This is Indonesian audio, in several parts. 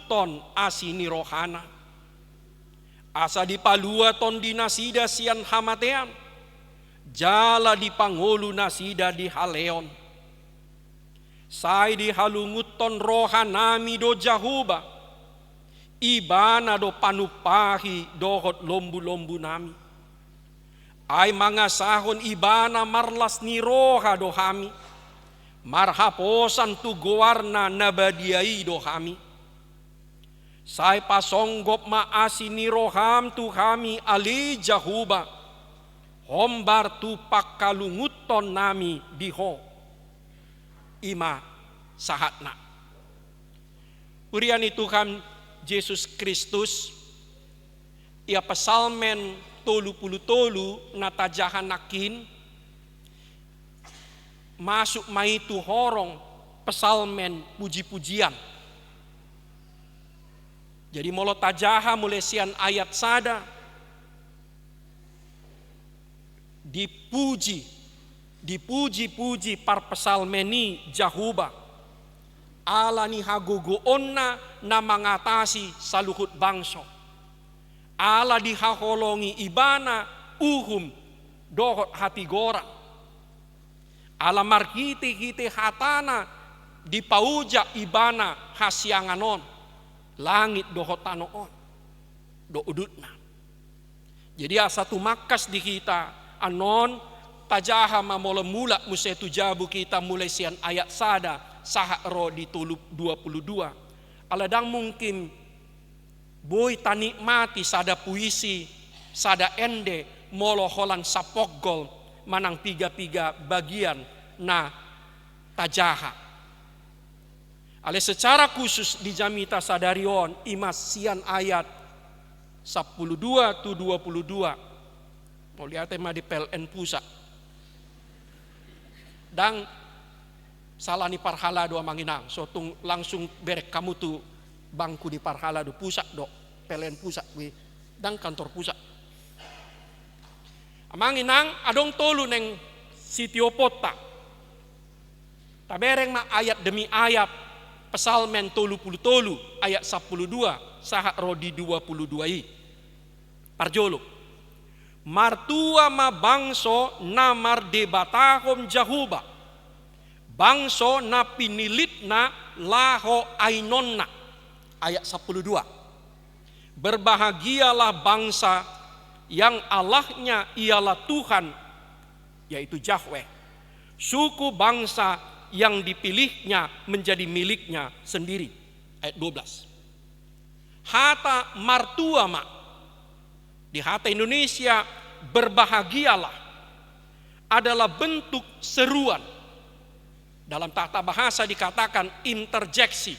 ton asini rohana. Asa di palua ton di nasida sian hamatean. Jala di pangolu nasida di haleon. Sai di halungut ton rohanami do jahuba. Ibana do panupahi dohot lombu-lombu nami. Ay mga sahon ibana marlas ni roha do hami. Marhaposan tu gowarna nabadiai do hami. Sai pasonggop maasi ni roham tu kami ali jahuba. Hombar tu pakalunguton nami diho. Ima sahatna. Uriani Tuhan Yesus Kristus. Ia pesalmen tolu natajahan nakin. Masuk maitu horong pesalmen puji-pujian. Jadi molo tajaha mulesian ayat sada. Dipuji par pesalmeni jahuba. Ala ni hagogoonna na mangatasi saluhut bangso. Ala dihaholongi ibana uhum dohot hati gorang. Ala markiti hatana dipauja ibana hasianganon. Langit dohot tanoon. Do udutna. Jadi satu makas di kita anon tajaha mamolo mula musetu jabu kita mulai sian ayat sada saha ro di tuluk 22. Aladang mungkin boy tanikmati sada puisi sada ende molo holan sapogol manang piga bagian na tajaha. Ale secara khusus di jamita sadarion imas sian ayat 12 tu 22. Mau lihat tema di PLN pusat. Dan salah ni parhala doa manginang. So tung langsung berek kamu tu bangku di parhala do pusat do PLN pusat we dan kantor pusat. Amanginang adong tolu neng sitiopota. Tabereng ma ayat demi ayat pesalmen tolu ayat 12 saha rodi 22 i. Parjolo. Martua ma bangso na mardebatahom jahuba. Bangso na pinilitna laho ainonna. Ayat 12. Berbahagialah bangsa yang Allahnya ialah Tuhan, yaitu Yahweh. Suku bangsa yang dipilihnya menjadi miliknya sendiri. Ayat 12. Hata martuama. Di hata Indonesia berbahagialah adalah bentuk seruan. Dalam tata bahasa dikatakan interjeksi.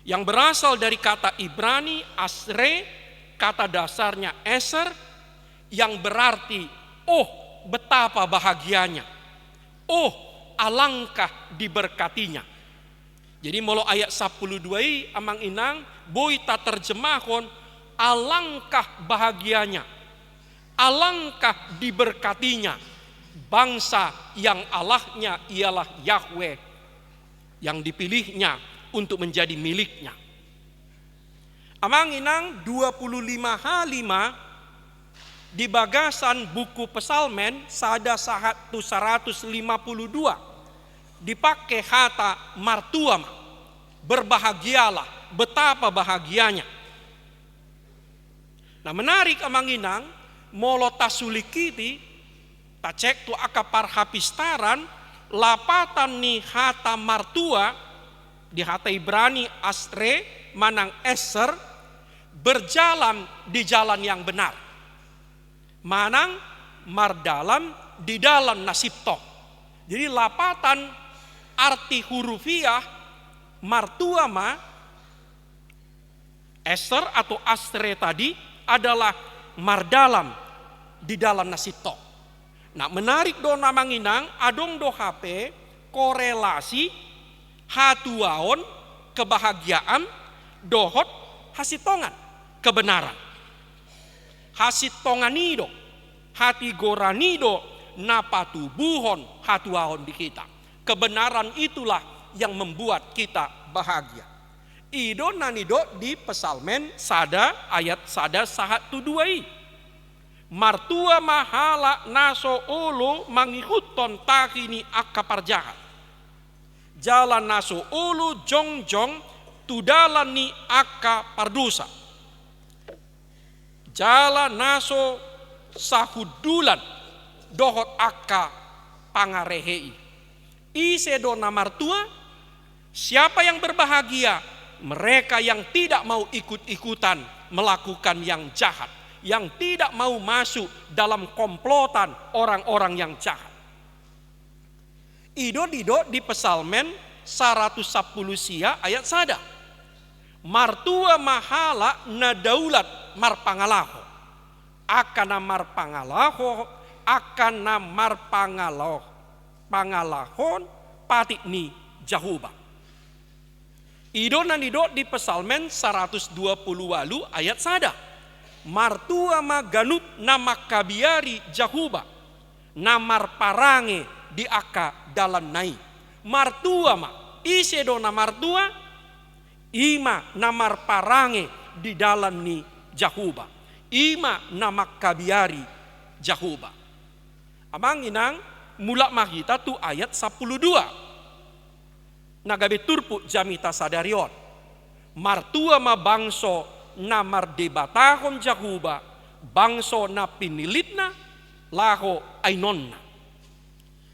Yang berasal dari kata Ibrani asre, kata dasarnya eser, yang berarti oh betapa bahagianya. Oh alangkah diberkatinya. Jadi molo ayat 12 i amang inang boy ta terjemahon alangkah bahagianya. Alangkah diberkatinya bangsa yang Allahnya ialah Yahweh, yang dipilihnya untuk menjadi miliknya. Amang inang 25H5 di bagasan buku pesalmen sada 152 dipakai kata martuam, berbahagialah, betapa bahagianya. Nah menarik amang inang molo tasulikiti tacek tu akapar hapistaran lapatan ni hata martua di hata Ibrani asre manang eser berjalan di jalan yang benar. Manang mardalam di dalam nasibto. Jadi lapatan arti hurufiah martuama eser atau asre tadi adalah mardalam di dalam nasibto. Nah menarik do namanginang adong do HP korelasi hatuaon kebahagiaan dohot hasitongan kebenaran. Hasitonganido hati goranido napatubuhon hatuaon di kita. Kebenaran itulah yang membuat kita bahagia. Ido nanido di pesalmen sada ayat sada sahat tuduai. Martua mahala naso ulu mangikuton takini akaparjahat. Jalan naso ulu jongjong tudalan ni aka pardusa. Jalan naso sahudulan dohot aka pangarehei. Ise dona martua, siapa yang berbahagia? Mereka yang tidak mau ikut-ikutan melakukan yang jahat, yang tidak mau masuk dalam komplotan orang-orang yang jahat. Ido dido di pesalmen 110 sia ayat sada. Martua mahala nadaulat marpangalaho. Akana marpangalaho, akana marpangalaho. Pangalahon patikni Jahuba. Ido nanido di pesalmen 120 walu ayat sada. Martua maganup nama kabiari Jahuba. Namar parange di aka dalan nai. Martua ma ise dona martua ima namar parange di dalan ni Jahuba. Ima nama kabiari Jahuba. Amang inang mulak mahita tu ayat 12. Nagabe turpu jamita sadarion. Martua ma bangso namar debatahon Jahuba. Bangso na pinilitna laho ainonna.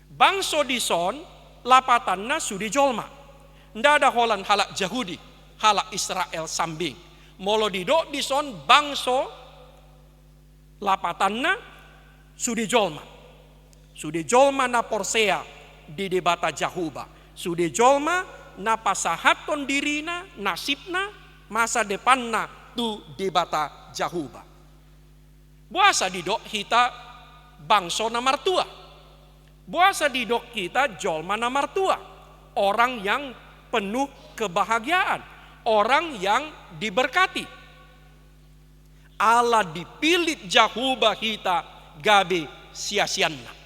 Bangso dison lapatanna sudi jolma. Nda ada holan halak Jahudi, halak Israel sambing. Molo didok dison bangso lapatanna sudi jolma. Sudi jolma na porsea di debata Jahuba. Sudi jolma na pasahaton dirina nasibna masa depanna tu debata Jahuba. Buasa didok kita bangso na martua. Buasa didok kita jolma na martua. Orang yang penuh kebahagiaan. Orang yang diberkati. Allah dipilih Jahuba kita gabe sia-sianna.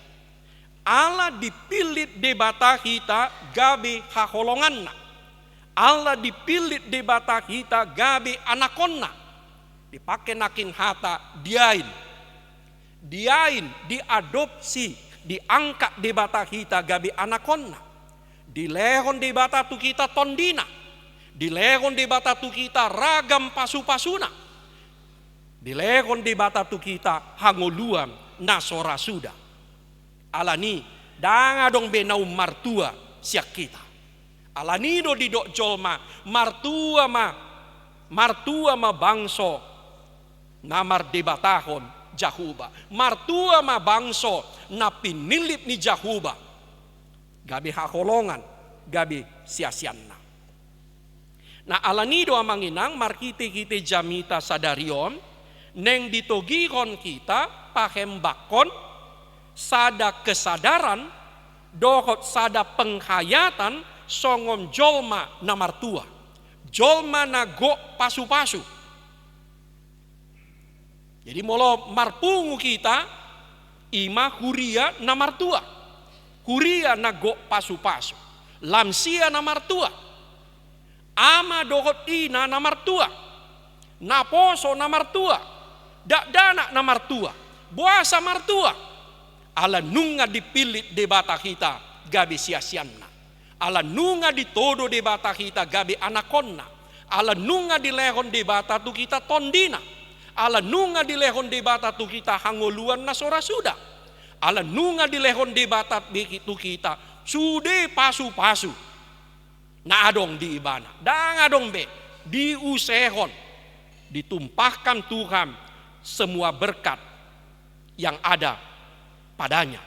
Allah dipilih debata kita gabe haholonganna. Allah dipilih debata kita gabe anakonna. Dipakai nakin hata diain. Diain diadopsi, diangkat debata kita gabe anakonna. Dilehon debata tu kita tondina. Dilehon debata tu kita ragam pasu-pasuna. Dilehon debata tu kita hangoluam nasora suda. Alani danga dong benau martua siak kita. Alani do didok jolma martua ma bangso namar debatahon Jahuba. Martua ma bangso na pinilip ni Jahuba. Gabi hakolongan, gabi sia-sianna. Na alani do amanginang markite-kite jamita sadarion neng ditogihon kita pahembakon sada kesadaran dohot sada penghayatan songom jolma na martua. Jolma na go pasu-pasu. Jadi molo marpungu kita ima huria na martua. Huria na go pasu-pasu. Lamsia na martua. Ama dohot ina na martua. Naposo na martua. Dakdana na martua. Buasa martua. Ala nunga dipilih debata kita gabi sia-sianna. Ala nunga ditodo debata kita gabi anakonna. Ala nunga dilehon debata tu kita tondina. Ala nunga dilehon debata tu kita hangoluan nasora suda. Ala nunga dilehon debata tu kita sude pasu-pasu. Na adong di ibana. Dang adong be. Diusehon. Ditumpahkan Tuhan semua berkat yang ada padanya.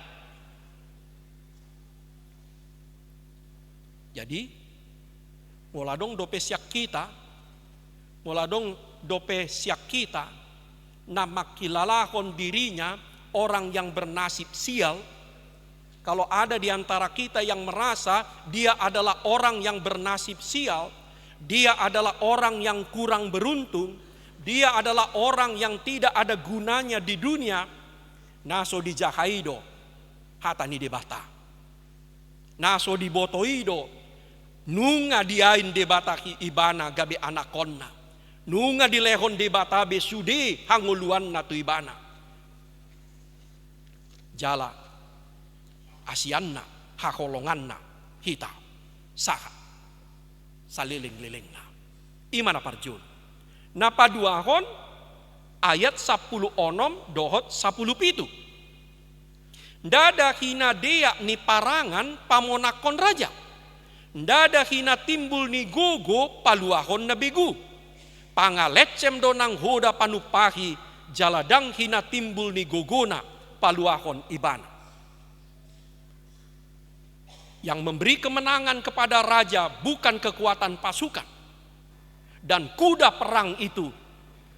Jadi moladong dope siak kita, moladong dope siak kita, nama kilalahon dirinya orang yang bernasib sial. Kalau ada di antara kita yang merasa dia adalah orang yang bernasib sial, dia adalah orang yang kurang beruntung, dia adalah orang yang tidak ada gunanya di dunia. Naso di jahaido hatani debata. Naso di botoido Nunga diain debataki ibana gabe anakonna. Nunga dilehon debata be sude hanguluan na tu ibana. Jala asianna hakolonganna hita saha saliling-lilingna. Imana parjun. Napaduahon ayat 10 onom dohot 10 pitu. Ndada hina dea ni parangan pamonakon raja. Ndada hina timbul ni gogo paluahon na begu. Pangalecem donang hoda panupahi jaladang hina timbul ni gogona paluahon ibana. Yang memberi kemenangan kepada raja bukan kekuatan pasukan. Dan kuda perang itu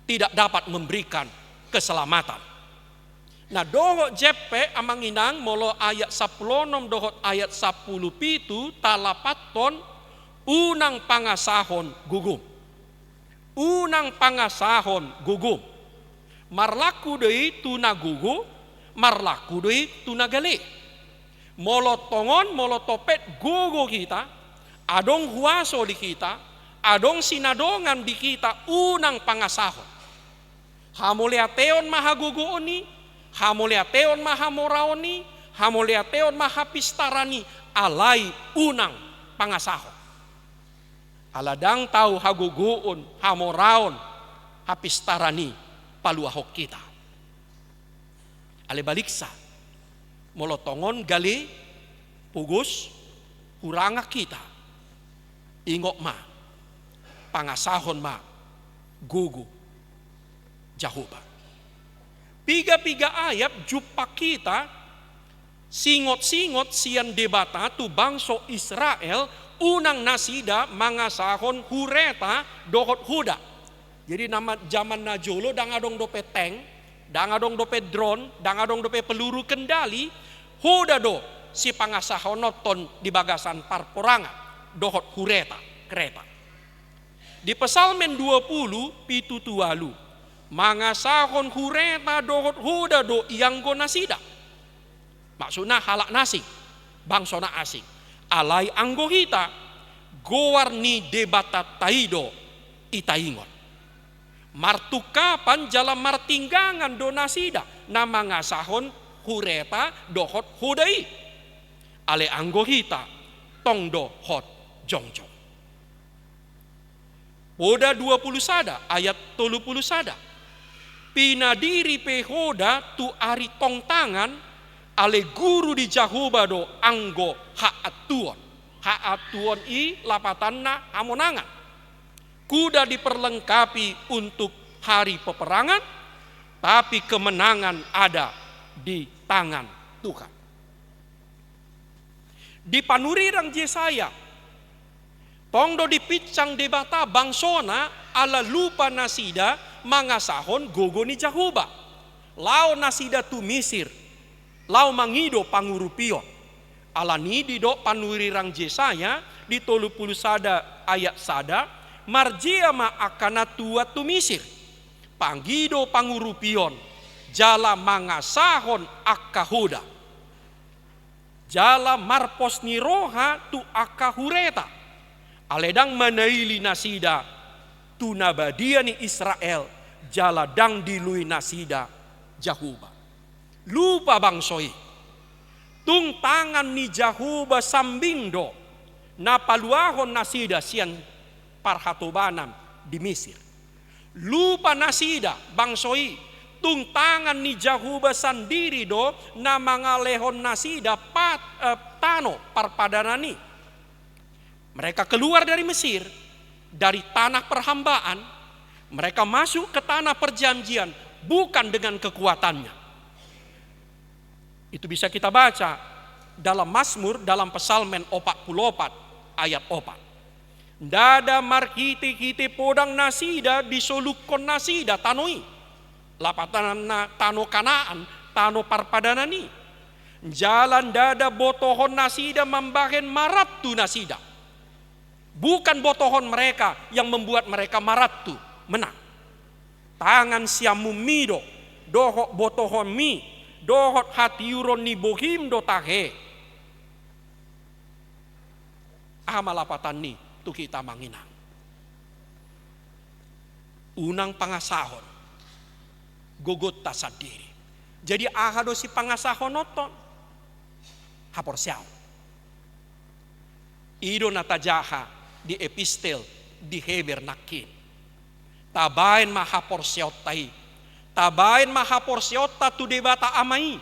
tidak dapat memberikan keselamatan. Nah dohot jepe amanginang molo ayat 10 dohot ayat 10 pitu talapaton unang pangasahon gugum. Unang pangasahon gugum. Marlaku deui tuna gugu, marlaku deui tuna gale. Molo tongon, molo topet gugu kita, adong huaso di kita, adong sinadongan di kita unang pangasahon. Hamuliateon maha gugu oni, hamuliateon maha moraoni, hamuliateon maha pistarani, alai unang pangasahon. Aladang tahu haguguun, hamoraon, hapistarani, paluahok kita. Ale baliksa, molotongon gali, pugus, huranga kita. Ingok ma, pangasahon ma, gugu, jahuba. Piga-piga ayat jumpa kita, singot-singot sian debata tu bangso Israel, unang nasida mangasahon hureta dohot huda. Jadi nama zaman najolo dangadong dope tank, dangadong dope drone, dangadong dope peluru kendali, huda do si pangasahon noton di bagasan parporangan dohot hureta kereta. Di Psalmen 20 pitu tualu mangasahon hureta dohot huda do ianggo nasida. Maksudnya halak nasing, bangsona asing. Alai anggo kita gowarni debata taido itaingon. Martukapan jalan martinggangan donasida nama ngasahon hureta dohot hudai. Ale anggo kita tong dohot jongjong. Oda 20 sada ayat 30 sada. Pinadiri pehoda tu ari tong tangan ale guru di jahubado anggo haatuon. Haatuon i lapatanna amonangan. Kuda diperlengkapi untuk hari peperangan, tapi kemenangan ada di tangan Tuhan. Di panurirang Yesaya, tongdo dipicang debata bangsona ala lupa nasida mangasahon gogoni jahuba. Lao nasida tu Misir, lao mangido pangurupion. Alani di do panurirang Yesaya di 30 sada ayat sada marjia ma akana tua tu Misir. Panggido pangurupion jala mangasahon akahuda. Jala marpos niroha tu akahureta. Aledang manaili nasida tu nabadia ni Israel jala dang dilui nasida jahuba. Lupa bangsoi. Tung tangan ni jahuba sambindo na paluahon nasida sian parhatobanam di Mesir. Lupa nasida bangsoi tung tangan ni jahuba sandiri do na mangalehon nasida tano parpadanani. Mereka keluar dari Mesir, dari tanah perhambaan, mereka masuk ke tanah perjanjian bukan dengan kekuatannya. Itu bisa kita baca dalam Mazmur, dalam Psalmen 44 ayat 4. Dada markiti-kiti podang nasida disolukon nasida tanoi. Lapatan tano kanaan, tano parpadanani. Jalan dada botohon nasida membahen maratu nasida. Bukan botohon mereka yang membuat mereka maratu menang. Tangan siamumido, dohok botohon mi, dohot hatiuron ni bohim do tahe. Amalapatan ni tu kita manginang. Unang pangasahon, gogot ta sadiri. Jadi ahado si pangasahon noton, hapor siyaw. Ido natajaha di epistel di Heber nakin. Tabain mahapor siyot tahi. Tabain mahapor siyot ta tu debata amai.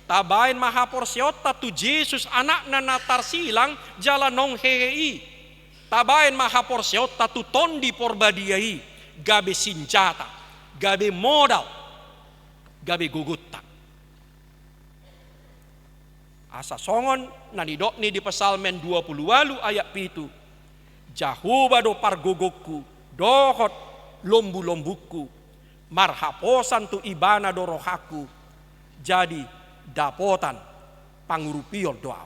Tabain mahapor siyot ta tu Jesus anak na natarsilang jalanong hei. Tabain mahapor siyot ta tu tondi porbadiai. Gabe senjata, gabe modal, gabe gugutta. Asa songon nanidok ni di Psalmen 28 ayat 7. Jahuba do pargogokku, dohot lombu-lombuku, marhaposan tu ibana do rohaku, jadi dapotan pangurupiol doa.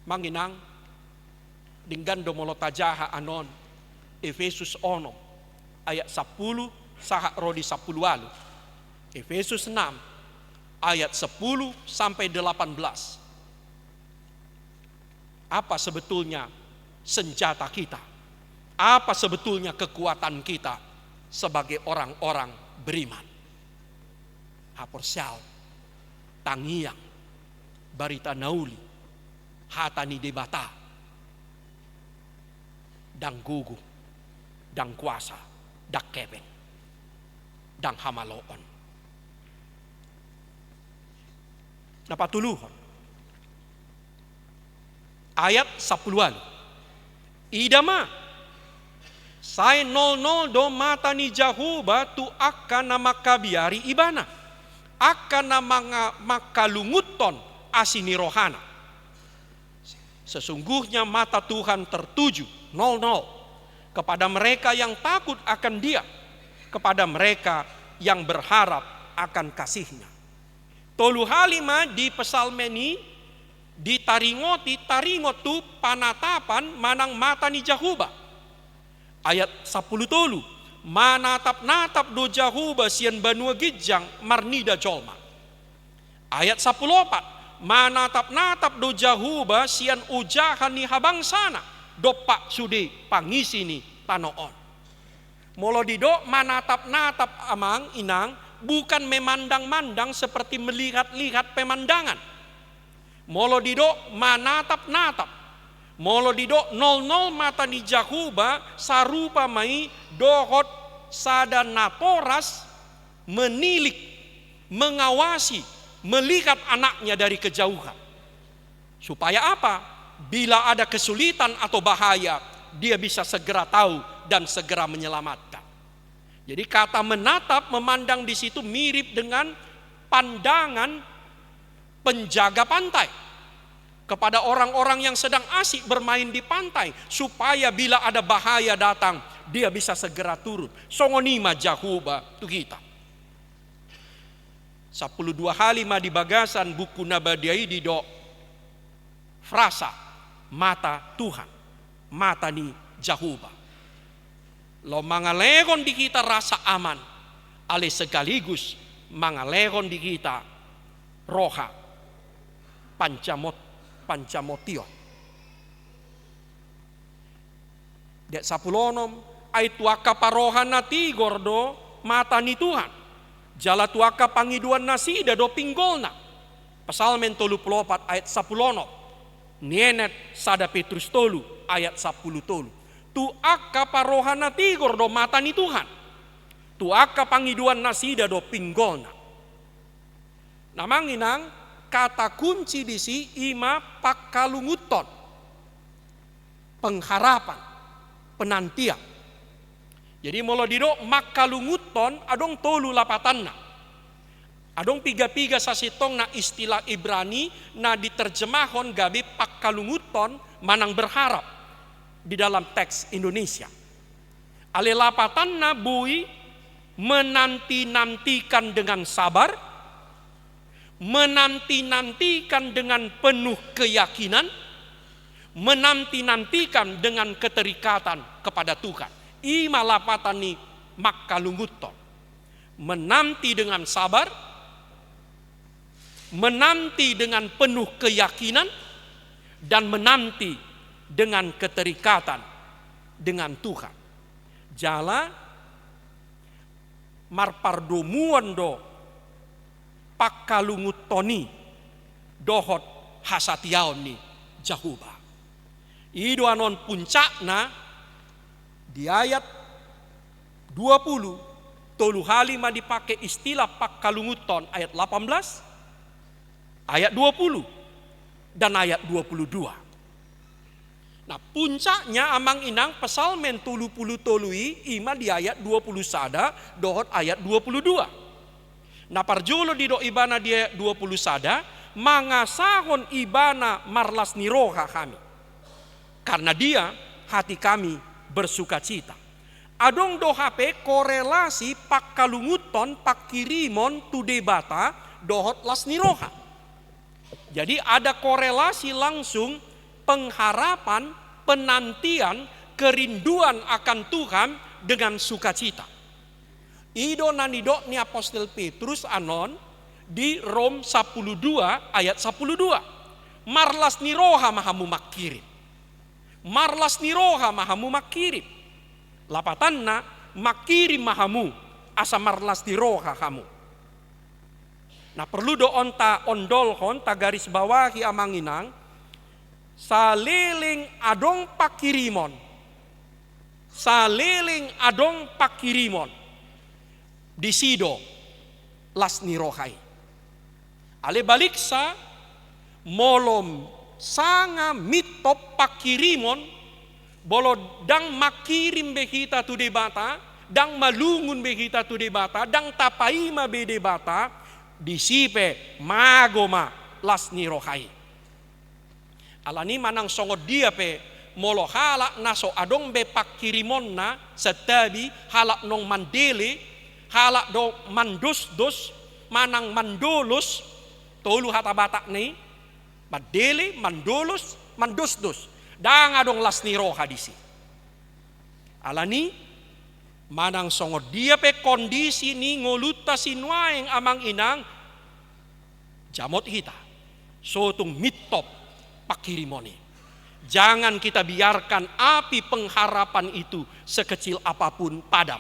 Manginang dinggan do molotajaha anon Efesus 6 ayat 10 saha rodi 10 walu. Efesus 6 ayat 10 sampai 18. Apa sebetulnya senjata kita? Apa sebetulnya kekuatan kita sebagai orang-orang beriman? Haporsyal, tangiang, barita nauli, hatani debata, dang gugu, dang kuasa, dak kebeng, dang hamaloon. Napatuluhon. Ayat 10. Idama sai 00 do mata ni Jahuba tu akan nama kabiari ibana. Akan nama makalunguton asini rohana. Sesungguhnya mata Tuhan tertuju 00 kepada mereka yang takut akan Dia, kepada mereka yang berharap akan kasih-Nya. Tolu halima di psalmeni di taringot tu panatapan manang mata ni Jahuba. Ayat 10 tolu, manatap-natap do Jahuba sian banua gijang marnida jolma. Ayat 14, manatap-natap do Jahuba sian ujahan ni habang sana. Dopak sude pangisi ni tanoon. Molo didok manatap-natap amang inang bukan memandang-mandang seperti melihat-lihat pemandangan. Molo didok manatap-natap. Molo didok 00 mata ni Jahuba sarupa mai dohot sada natoras menilik, mengawasi, melihat anaknya dari kejauhan. Supaya apa? Bila ada kesulitan atau bahaya, dia bisa segera tahu dan segera menyelamatkan. Jadi kata menatap, memandang di situ mirip dengan pandangan penjaga pantai kepada orang-orang yang sedang asik bermain di pantai, supaya bila ada bahaya datang, dia bisa segera turun. Songonima Jahuba tu kita. 12 halima di bagasan buku Nabadiai di do frasa mata Tuhan, mata ni Jahuba. Lo mangalehon di kita rasa aman, ale sekaligus mangalehon di kita roha pancamotio. Dek 10 ay tuaka parohan na tigor do mata ni Tuhan. Jala tuaka pangiduan nasida do pinggolna. Psalmen 34 ayat 10. Nienet sada Petrus tolu ayat 10 tolu. Tu akka parohana tigor do mata ni Tuhan. Tu akka pangiduan nasida do pinggolna. Namanginang kata kunci di si ima pakalunguton. Pengharapan, penantian. Jadi molo didok makalunguton adong tolu lapatanna. Adong piga-piga sasitong na istilah Ibrani na diterjemahon gabi pakalunguton manang berharap di dalam teks Indonesia. Ale lapatan na bui menanti-nantikan dengan sabar, menanti-nantikan dengan penuh keyakinan, menanti-nantikan dengan keterikatan kepada Tuhan. Ima lapatan ni makalunguton. Menanti dengan sabar, menanti dengan penuh keyakinan, dan menanti dengan keterikatan dengan Tuhan. Jala marpardomuan do pakkalungut toni dohot hasatiaon ni Jahuba. Ido anon puncakna di ayat 20 tolu halima dipakai istilah pakkalunguton ayat 18, ayat 20 dan ayat 22. Nah puncaknya amang inang pesalmen tulu pulu tolui ima di ayat 20 sada dohot ayat 22. Nah parjolo di do ibana di ayat 20 sada mangasahon ibana marlas niroha kami. Karena dia hati kami bersuka cita. Adong do HP korelasi pakkalunguton pakkirimon tu debata dohot las niroha. Jadi ada korelasi langsung pengharapan, penantian, kerinduan akan Tuhan dengan sukacita. Ido nanido ni Apostel Petrus anon di Rom 12 ayat 12. Marlas niroha mahamu makirim. Marlas niroha mahamu makirim. Lapatanna makirim mahamu asa marlas niroha kamu. Nah perlu do onta ondolhon ta garis bawahi amanginang saliling adong pakirimon. Saliling adong pakirimon. Disido las nirohai. Ale baliksa molom sanga mitop pakirimon bolo dang makirim behita tu debata, dang malungun behita tu debata, dang tapaima be debata, disipe magoma las nirohai. Alani manang songod dia pe molo halak naso adong be pakirimon na setabi halak nong mandele halak do mandus-dus manang mandulus tolu hata batak ni madele mandulus mandus-dus dang adong las niroha disi. Alani manang songod dia pe kondisi ni ngoluta sinuaeng amang inang jamot kita sotung mitop pakirimoni. Jangan kita biarkan api pengharapan itu sekecil apapun padam.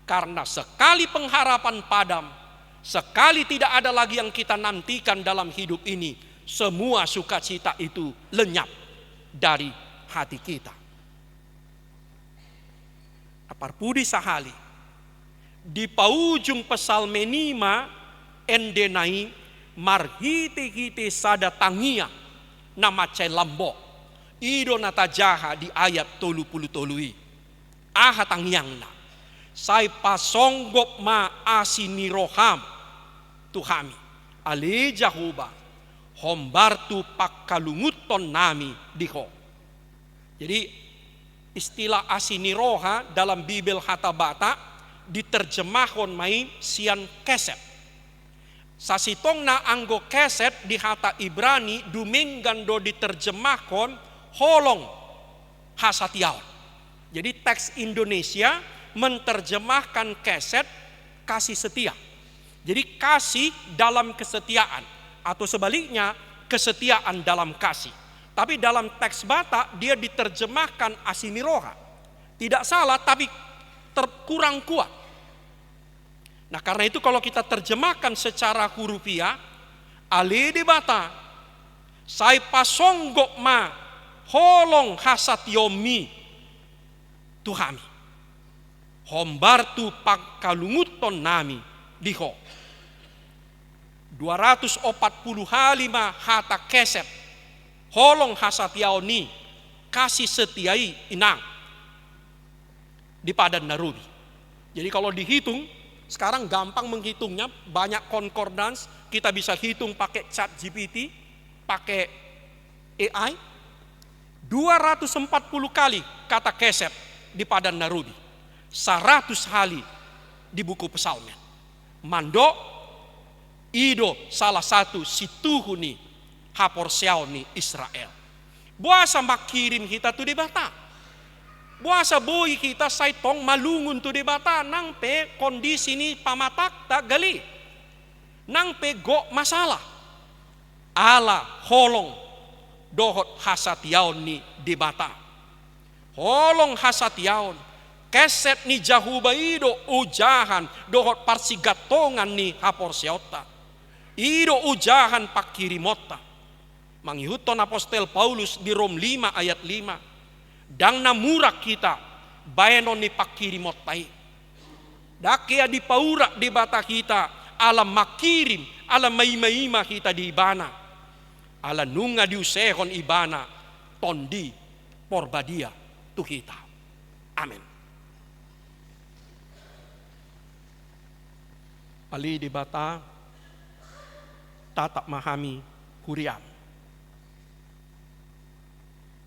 Karena sekali pengharapan padam, sekali tidak ada lagi yang kita nantikan dalam hidup ini, semua sukacita itu lenyap dari hati kita. Aparpudi sahali di paujung pesalmenima endenai marhite-hite sada tangia nama cai lambo ido nata jaha di ayat 30 tolui aha tangiangna sai pasonggop ma asiniroham tuhami ali Jahuba hombartu pakkalunguton nami diho. Jadi istilah asiniroha dalam Bibel Hatabata diterjemahkan mai sian keset. Sasitong na anggo keset di hata Ibrani duminggan do diterjemahkan holong hasatiaon. Jadi teks Indonesia menterjemahkan keset kasih setia. Jadi kasih dalam kesetiaan atau sebaliknya kesetiaan dalam kasih. Tapi dalam teks Batak dia diterjemahkan asiniroha. Tidak salah tapi kurang kuat. Nah karena itu kalau kita terjemahkan secara hurufiah, ali di bata, sai pasonggok ma holong hasat yomi tuhami, hombartu pakkalunguton nami diho. 240 halima hata keset, holong hasat yaoni kasih setiai inang di padan narubi. Jadi kalau dihitung sekarang gampang menghitungnya, banyak concordance, kita bisa hitung pakai chat GPT, pakai AI. 240 kali kata keset di padan narubi, 100 kali di buku pesalmen. Mando ido salah satu situhuni haporseaoni Israel. Buasa makirim kita tu di bata. Buasa boy kita saitong malungun tu di bata nang pe kondisi ni pamatak tak gali. Nang pe go masalah. Ala holong dohot hasatiaon ni dibata. Holong hasatiaon, keset ni jahubaido ujahan dohot parsigatongan ni haporseota. Ido ujahan pakirimota. Manghihuton apostel Paulus di Rom 5 ayat 5. Dang namurak kita bayanon ni pakirimotai. Dakia di paurak di bata kita alam makirim, alam maima kita di ibana. Ala nunga diusehon ibana tondi porbadia tu kita. Amin. Ali di bata tatap mahami huriam.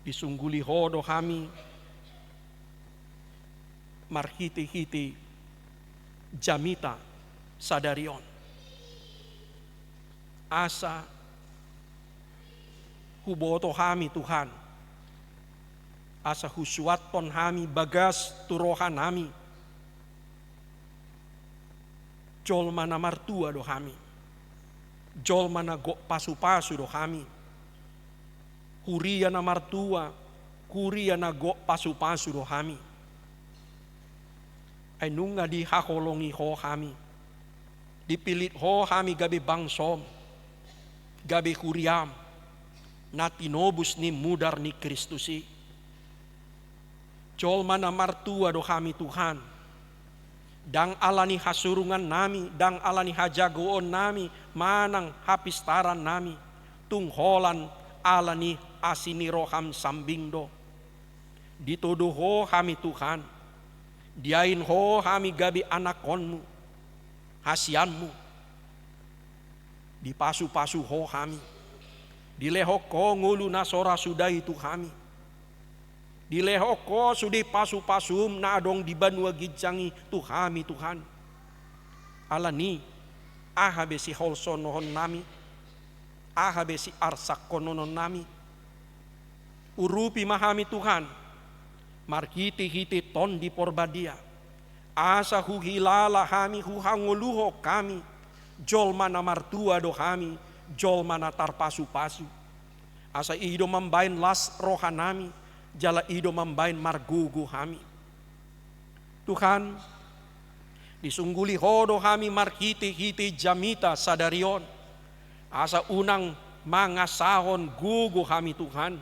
Disungguli hodo kami marhiti-hiti jamita sadarion. Asa huboto kami Tuhan. Asa husuaton kami bagas turohan kami. Jol mana martua do kami. Jol mana go pasu-pasu do kami. Kuria na martua, kuria na go pasu-pasu do kami. Ay nunga di hakolongi ho kami. Dipilit ho kami gabi bangsom, gabi kuriam, na tinobus ni mudar ni Kristusi. Jol mana martua do kami Tuhan. Dang alani hasurungan nami, dang alani hajagoon nami, manang hapistaran nami, tungholan alani asini roham sambingdo. Dituduh ho kami Tuhan, diain ho kami gabi anakonmu, hasianmu. Dipasu-pasu ho kami, dilehok ko ngulu nasora sudah itu kami. Dilehok ko sudi pasu-pasum na adong di banua gijangi tu kami Tuhan. Alani ahabe si holson nohon nami, ahabe si arsak kononon nami. Urupi mahami Tuhan, markiti-hiti ton di porbadia. Asa huhilala kami huhanguluho kami, jol mana martua do kami, jol mana tarpasu-pasu. Asa ido mambain las rohanami, jala ido mambain margugu kami. Tuhan, disungguli hodo kami markiti-hiti jamita sadarion. Asa unang mangasahon gugu kami Tuhan.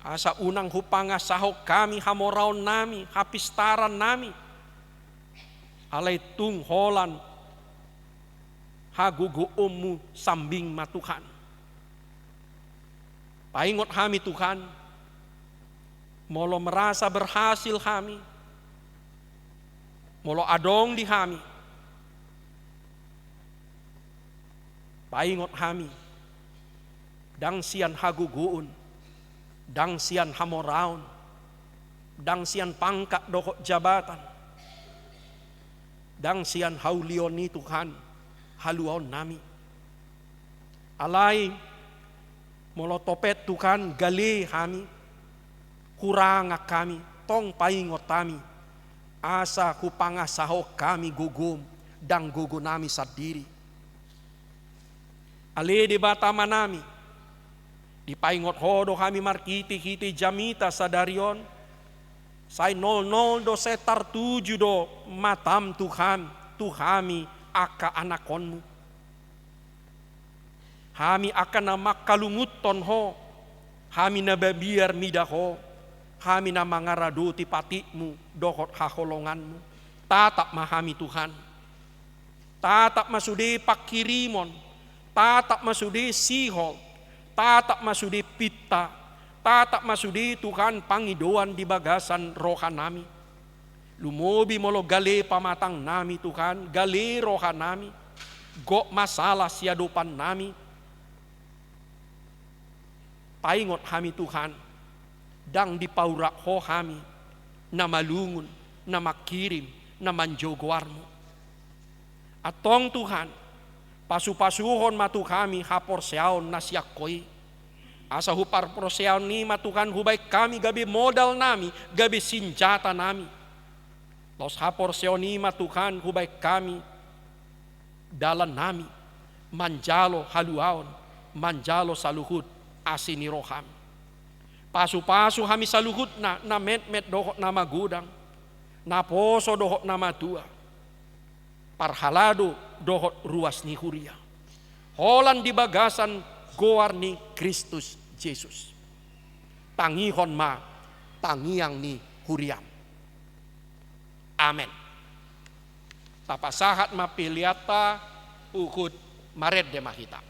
Asa unang hupangasahok kami hamoraon nami, hapistaran nami. Alay tungholan hagugu ummu sambing matuhan. Paingot kami Tuhan, molo merasa berhasil kami, molo adong di kami. Paingot kami, dang sian haguguun, dang sian hamoraon, dang sian pangkat dokok jabatan, dang sian haulioni Tuhan, haluon nami. Alay, molo topet Tuhan gali kami, kurang kami, tong paingot kami, asa kupangasahok kami gugum, dang gugu nami sadiri. Ali di bata manami, di paingot hodo kami markiti-hiti jamita sadarion, say 00 do setar 7 do matam Tuhan, tu kami aka anakonmu. Kami akan na makalunguton ho, kami na babiar midaho, kami na mangaraduti patikmu, dokot haholonganmu. Tatap mahami Tuhan. Tatap masudi pakirimon, tatap masudi sihol, tatap masudi pita, tatap masudi Tuhan pangidoan di bagasan rohan nami. Lumobi molo gali pamatang nami Tuhan, gali rohan nami, go masalah siadupan nami. Paingot kami Tuhan, dang dipaurak ho kami, na malungun, na makirim, na manjogoarmu. Atong Tuhan, pasu-pasuhon matu kami haporseaon na siyakoy. Asa hupar porseaon ni matukan hubay kami gabi modal nami, gabi sinjata nami. Los haporseaon ni matukan hubay kami, dalan nami, manjalo haluaon, manjalo saluhut asini roham. Pasu-pasu hami saluhut na met-met dohok nama gudang. Na poso dohok nama tua. Parhalado dohok ruas ni huria. Holan di bagasan goar ni Kristus Yesus. Tangihon ma tangiang ni huriam. Amen. Tapasahat mapiliata ukut mared de mahita.